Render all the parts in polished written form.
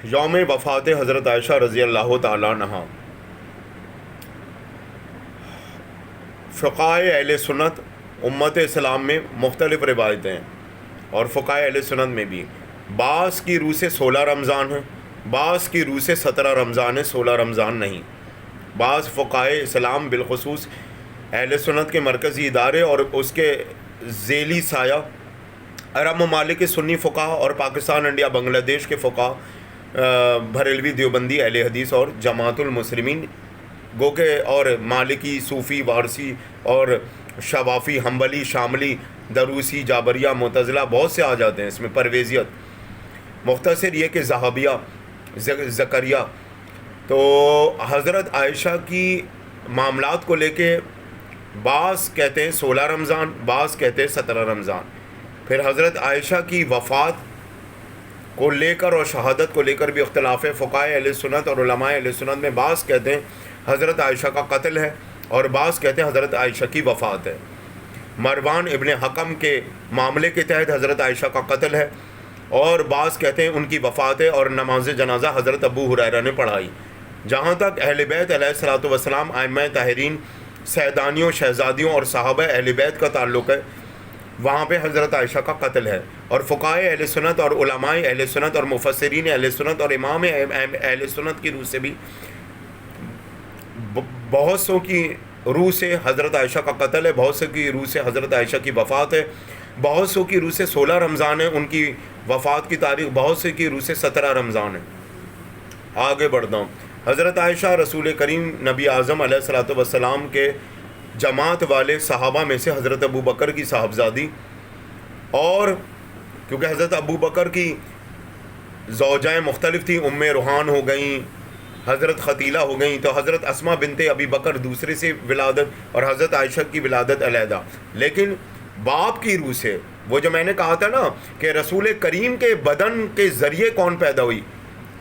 یوم وفات حضرت عائشہ رضی اللہ تعالیٰ عنہا. فقہائے اہل سنت امت اسلام میں مختلف روایتیں ہیں، اور فقہائے اہل سنت میں بھی بعض کی روح سے 16 رمضان ہے، بعض کی روح سے 17 رمضان ہے، 16 رمضان نہیں. بعض فقہائے اسلام بالخصوص اہل سنت کے مرکزی ادارے اور اس کے ذیلی سایہ عرب ممالک کے سنی فقہ اور پاکستان، انڈیا، بنگلہ دیش کے فقہ، بریلوی، دیوبندی، اہل حدیث اور جماعت المسلمین، گو کہ اور مالکی، صوفی، وارسی اور شوافی، حنبلی، شاملی، دروسی، جابریہ، معتزلہ، بہت سے آ جاتے ہیں اس میں، پرویزیت. مختصر یہ کہ ذہبیہ، زکریہ. تو حضرت عائشہ کی معاملات کو لے کے بعض کہتے ہیں 16 رمضان، بعض کہتے ہیں 17 رمضان. پھر حضرت عائشہ کی وفات کو لے کر اور شہادت کو لے کر بھی اختلاف ہے. فقہائے اہل سنت اور علماء اہل سنت میں بعض کہتے ہیں حضرت عائشہ کا قتل ہے، اور بعض کہتے ہیں حضرت عائشہ کی وفات ہے. مروان ابن حکم کے معاملے کے تحت حضرت عائشہ کا قتل ہے، اور بعض کہتے ہیں ان کی وفات ہے اور نماز جنازہ حضرت ابو ہریرہ نے پڑھائی. جہاں تک اہل بیت علیہ الصلوۃ والسلام، ائمہ طاہرین، سیدانیوں، شہزادیوں اور صحابہ اہل بیت کا تعلق ہے، وہاں پہ حضرت عائشہ کا قتل ہے. اور فقہائے اہل سنت اور علماء اہل سنت اور مفسرین اہل سنت اور امام اہل سنت کی روح سے بھی بہت سو کی روح سے حضرت عائشہ کا قتل ہے، بہت سو کی روح سے حضرت عائشہ کی وفات ہے، بہت سو کی روح سے 16 رمضان ہے ان کی وفات کی تاریخ، بہت سے کی روح سے 17 رمضان ہے. آگے بڑھتا ہوں. حضرت عائشہ رسول کریم نبی اعظم علیہ الصلوۃ والسلام کے جماعت والے صحابہ میں سے حضرت ابو بکر کی صاحبزادی، اور کیونکہ حضرت ابو بکر کی زوجائیں مختلف تھیں، ام روحان ہو گئیں، حضرت ختیلہ ہو گئیں، تو حضرت اسماء بنت ابی بکر دوسرے سے ولادت، اور حضرت عائشہ کی ولادت علیحدہ. لیکن باپ کی روح سے، وہ جو میں نے کہا تھا نا کہ رسول کریم کے بدن کے ذریعے کون پیدا ہوئی،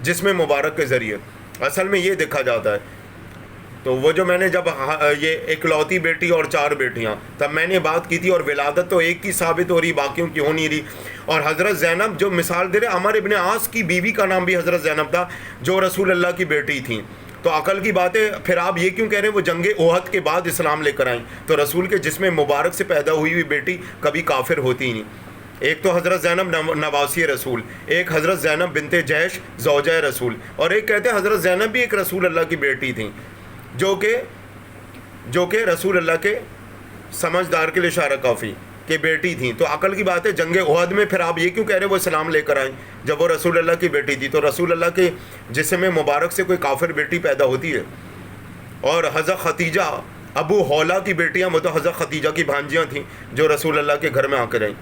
جسم مبارک کے ذریعے، اصل میں یہ دیکھا جاتا ہے. تو وہ جو میں نے جب یہ اکلوتی بیٹی اور 4 بیٹیاں، تب میں نے بات کی تھی، اور ولادت تو ایک کی ثابت ہو رہی، باقیوں کی ہو نہیں رہی. اور حضرت زینب جو مثال دے رہے، عمر ابن عاص کی بیوی کا نام بھی حضرت زینب تھا، جو رسول اللہ کی بیٹی تھیں. تو عقل کی بات ہے. پھر آپ یہ کیوں کہہ رہے ہیں وہ جنگ احد کے بعد اسلام لے کر آئیں؟ تو رسول کے جسم مبارک سے پیدا ہوئی بیٹی کبھی کافر ہوتی ہی نہیں. ایک تو حضرت زینب نواسی رسول، ایک حضرت زینب بنت جیش زوجہ رسول، اور ایک کہتے ہیں حضرت زینب بھی ایک رسول اللہ کی بیٹی تھیں، جو کہ رسول اللہ کے سمجھدار کے لیے اشارہ کافی کہ بیٹی تھیں. تو عقل کی بات ہے. جنگ احد میں پھر آپ یہ کیوں کہہ رہے ہیں وہ اسلام لے کر آئیں جب وہ رسول اللہ کی بیٹی تھی؟ تو رسول اللہ کے جسم مبارک سے کوئی کافر بیٹی پیدا ہوتی ہے؟ اور حضرت ختیجہ، ابو حولہ کی بیٹیاں، وہ تو حضرت ختیجہ کی بھانجیاں تھیں جو رسول اللہ کے گھر میں آ کر رہیں.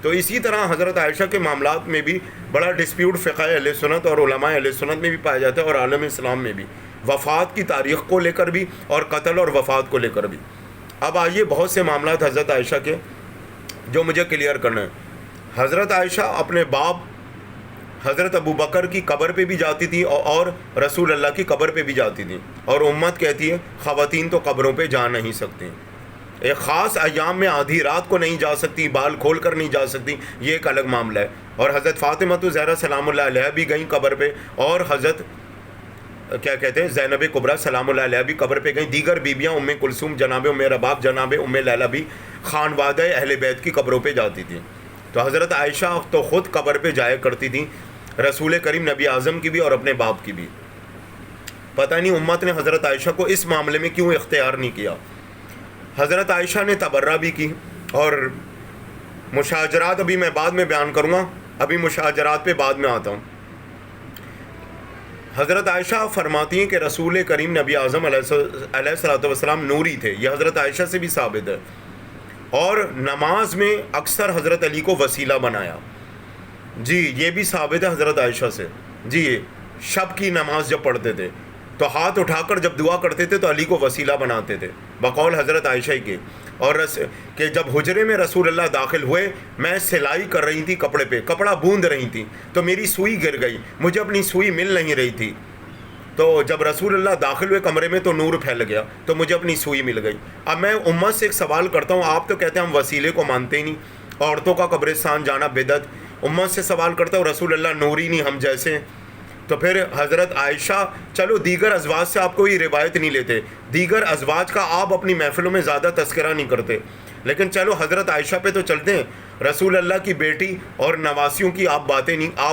تو اسی طرح حضرت عائشہ کے معاملات میں بھی بڑا ڈسپیوٹ فقہ اہل سنت اور علماء اہل سنت میں بھی پایا جاتا ہے، اور عالم اسلام میں بھی، وفات کی تاریخ کو لے کر بھی اور قتل اور وفات کو لے کر بھی. اب آئیے بہت سے معاملات حضرت عائشہ کے جو مجھے کلیئر کرنا ہے. حضرت عائشہ اپنے باپ حضرت ابو بکر کی قبر پہ بھی جاتی تھی اور رسول اللہ کی قبر پہ بھی جاتی تھی، اور امت کہتی ہے خواتین تو قبروں پہ جا نہیں سکتی، ایک خاص ایام میں آدھی رات کو نہیں جا سکتی، بال کھول کر نہیں جا سکتی، یہ ایک الگ معاملہ ہے. اور حضرت فاطمہ زہرا سلام اللہ علیہ بھی گئیں قبر پہ، اور حضرت کیا کہتے ہیں زینب کبریٰ سلام اللہ علیہ بھی قبر پہ گئیں. دیگر بیویاں ام کلثوم، جناب ام رباب، جناب ام لیلہ بھی خانوادہ اہل بیت کی قبروں پہ جاتی تھیں. تو حضرت عائشہ تو خود قبر پہ جایا کرتی تھیں، رسول کریم نبی اعظم کی بھی اور اپنے باپ کی بھی. پتہ نہیں امت نے حضرت عائشہ کو اس معاملے میں کیوں اختیار نہیں کیا. حضرت عائشہ نے تبرہ بھی کی، اور مشاجرات ابھی میں بعد میں بیان کروں گا، ابھی مشاجرات پہ بعد میں آتا ہوں. حضرت عائشہ فرماتی ہیں کہ رسول کریم نبی اعظم علیہ الصلوۃ والسلام نوری تھے، یہ حضرت عائشہ سے بھی ثابت ہے، اور نماز میں اکثر حضرت علی کو وسیلہ بنایا. جی یہ بھی ثابت ہے حضرت عائشہ سے. جی شب کی نماز جب پڑھتے تھے تو ہاتھ اٹھا کر جب دعا کرتے تھے تو علی کو وسیلہ بناتے تھے، بقول حضرت عائشہ کے. اور کہ جب حجرے میں رسول اللہ داخل ہوئے، میں سلائی کر رہی تھی کپڑے پہ، کپڑا بوند رہی تھی، تو میری سوئی گر گئی، مجھے اپنی سوئی مل نہیں رہی تھی. تو جب رسول اللہ داخل ہوئے کمرے میں تو نور پھیل گیا، تو مجھے اپنی سوئی مل گئی. اب میں امت سے ایک سوال کرتا ہوں، آپ تو کہتے ہیں ہم وسیلے کو مانتے ہی نہیں، عورتوں کا قبرستان جانا بدعت. امت سے سوال کرتا ہوں، رسول اللہ نوری نہیں ہم جیسے ہیں، تو پھر حضرت عائشہ، چلو دیگر ازواج سے آپ کوئی روایت نہیں لیتے، دیگر ازواج کا آپ اپنی محفلوں میں زیادہ تذکرہ نہیں کرتے، لیکن چلو حضرت عائشہ پہ تو چلتے ہیں. رسول اللہ کی بیٹی اور نواسیوں کی آپ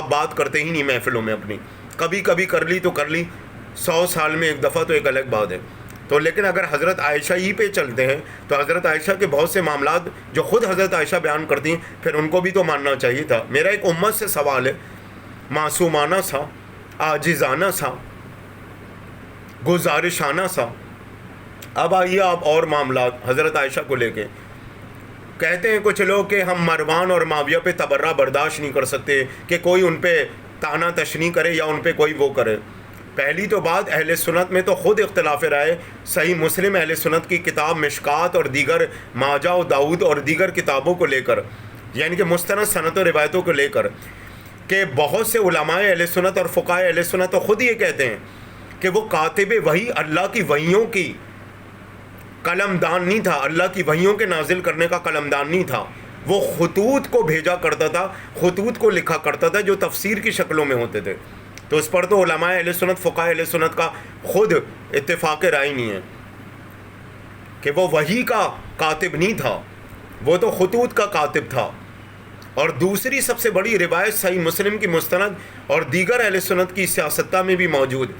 بات کرتے ہی نہیں محفلوں میں اپنی. کبھی کبھی کر لی تو کر لی، 100 سال میں ایک دفعہ تو ایک الگ بات ہے. تو لیکن اگر حضرت عائشہ ہی پہ چلتے ہیں تو حضرت عائشہ کے بہت سے معاملات جو خود حضرت عائشہ بیان کرتی ہیں پھر ان کو بھی تو ماننا چاہیے تھا. میرا ایک امت سے سوال ہے، معصومانہ سا، عاجزانہ سا، گزارشانہ سا. اب آئیے آپ اور معاملات حضرت عائشہ کو لے کے. کہتے ہیں کچھ لوگ کہ ہم مروان اور معاویہ پہ تبرہ برداشت نہیں کر سکتے کہ کوئی ان پہ طعنہ تشنیع کرے یا ان پہ کوئی وہ کرے. پہلی تو بات، اہل سنت میں تو خود اختلاف رائے صحیح مسلم اہل سنت کی کتاب مشکات اور دیگر ماجہ و داؤد اور دیگر کتابوں کو لے کر، یعنی کہ مستند سند و روایتوں کو لے کر، کہ بہت سے علماء اہل سنت اور فقہاء اہل سنت تو خود یہ کہتے ہیں کہ وہ کاتب وحی اللہ کی وحیوں کی قلمدان نہیں تھا، اللہ کی وحیوں کے نازل کرنے کا قلمدان نہیں تھا. وہ خطوط کو بھیجا کرتا تھا، خطوط کو لکھا کرتا تھا جو تفسیر کی شکلوں میں ہوتے تھے. تو اس پر تو علماء اہل سنت، فقہاء اہل سنت کا خود اتفاق رائے نہیں ہے کہ وہ وحی کا کاتب نہیں تھا، وہ تو خطوط کا کاتب تھا. اور دوسری سب سے بڑی روایت صحیح مسلم کی مستند اور دیگر اہل سنت کی سیاستہ میں بھی موجود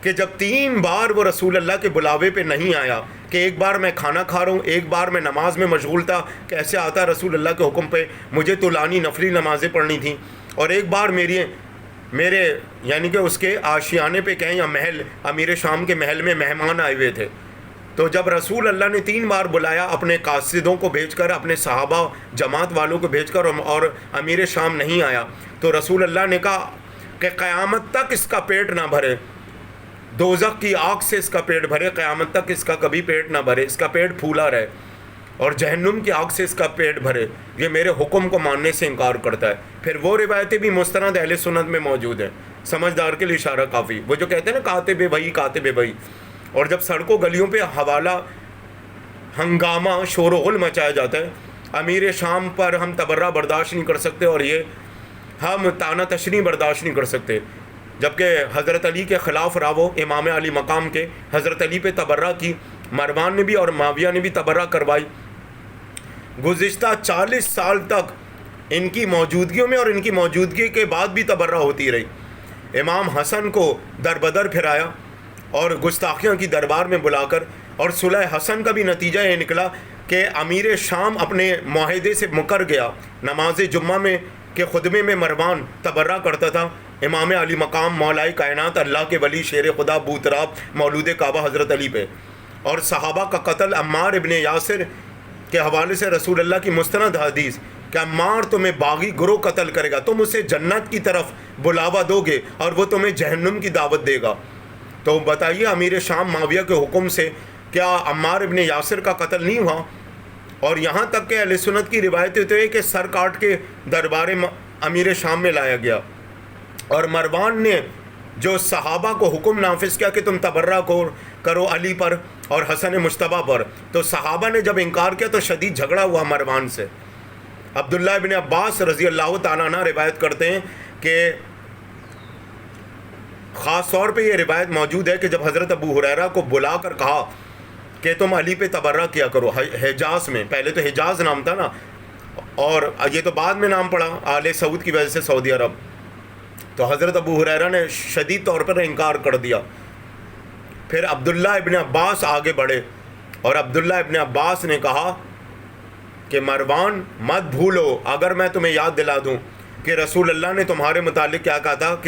کہ جب 3 بار وہ رسول اللہ کے بلاوے پہ نہیں آیا، کہ ایک بار میں کھانا کھا رہا ہوں، ایک بار میں نماز میں مشغول تھا کہ ایسے آتا رسول اللہ کے حکم پہ مجھے طولانی نفلی نمازیں پڑھنی تھیں، اور ایک بار میرے یعنی کہ اس کے آشیانے پہ کہیں یا محل، امیر شام کے محل میں مہمان آئے ہوئے تھے. تو جب رسول اللہ نے 3 بار بلایا اپنے قاصدوں کو بھیج کر، اپنے صحابہ جماعت والوں کو بھیج کر، اور امیر شام نہیں آیا، تو رسول اللہ نے کہا کہ قیامت تک اس کا پیٹ نہ بھرے، دوزخ کی آگ سے اس کا پیٹ بھرے، قیامت تک اس کا کبھی پیٹ نہ بھرے، اس کا پیٹ پھولا رہے، اور جہنم کی آگ سے اس کا پیٹ بھرے، یہ میرے حکم کو ماننے سے انکار کرتا ہے. پھر وہ روایتیں بھی مستند اہل سنت میں موجود ہیں. سمجھدار کے لیے اشارہ کافی. وہ جو کہتے ہیں نا کاتب وحی، کاتب وحی، اور جب سڑکوں گلیوں پہ حوالہ ہنگامہ شور و غل مچایا جاتا ہے، امیر شام پر ہم تبرہ برداشت نہیں کر سکتے اور یہ ہم طعنہ تشنیع برداشت نہیں کر سکتے، جبکہ حضرت علی کے خلاف راوو امام علی مقام کے حضرت علی پہ تبرہ کی، مروان نے بھی اور معاویہ نے بھی تبرہ کروائی. گزشتہ 40 سال تک ان کی موجودگیوں میں اور ان کی موجودگی کے بعد بھی تبرہ ہوتی رہی. امام حسن کو در بدر پھرایا اور گستاخیاں کی دربار میں بلا کر، اور صلح حسن کا بھی نتیجہ یہ نکلا کہ امیر شام اپنے معاہدے سے مکر گیا. نماز جمعہ میں کے خطبے میں مروان تبرہ کرتا تھا امام علی مقام مولائے کائنات اللہ کے ولی شیر خدا بوتراب مولود کعبہ حضرت علی پہ. اور صحابہ کا قتل عمار ابن یاسر کے حوالے سے رسول اللہ کی مستند حدیث کہ عمار تمہیں باغی گروہ قتل کرے گا، تم اسے جنت کی طرف بلاوا دو گے اور وہ تمہیں جہنم کی دعوت دے گا. تو بتائیے امیر شام معاویہ کے حکم سے کیا عمار ابن یاسر کا قتل نہیں ہوا؟ اور یہاں تک کہ اہل سنت کی روایتیں تو ہے کہ سر کاٹ کے دربار امیر شام میں لایا گیا. اور مروان نے جو صحابہ کو حکم نافذ کیا کہ تم تبرہ کرو علی پر اور حسن مجتبیٰ پر، تو صحابہ نے جب انکار کیا تو شدید جھگڑا ہوا مروان سے. عبداللہ ابن عباس رضی اللہ تعالیٰ عنہ روایت کرتے ہیں کہ خاص طور پہ یہ روایت موجود ہے کہ جب حضرت ابو ہریرہ کو بلا کر کہا کہ تم علی پہ تبرہ کیا کرو حجاز میں، پہلے تو حجاز نام تھا نا، اور یہ تو بعد میں نام پڑا آل سعود کی وجہ سے سعودی عرب، تو حضرت ابو ہریرہ نے شدید طور پر انکار کر دیا. پھر عبداللہ ابن عباس آگے بڑھے اور عبداللہ ابن عباس نے کہا کہ مروان مت بھولو، اگر میں تمہیں یاد دلا دوں کہ رسول اللہ نے تمہارے متعلق کیا کہا تھا کہ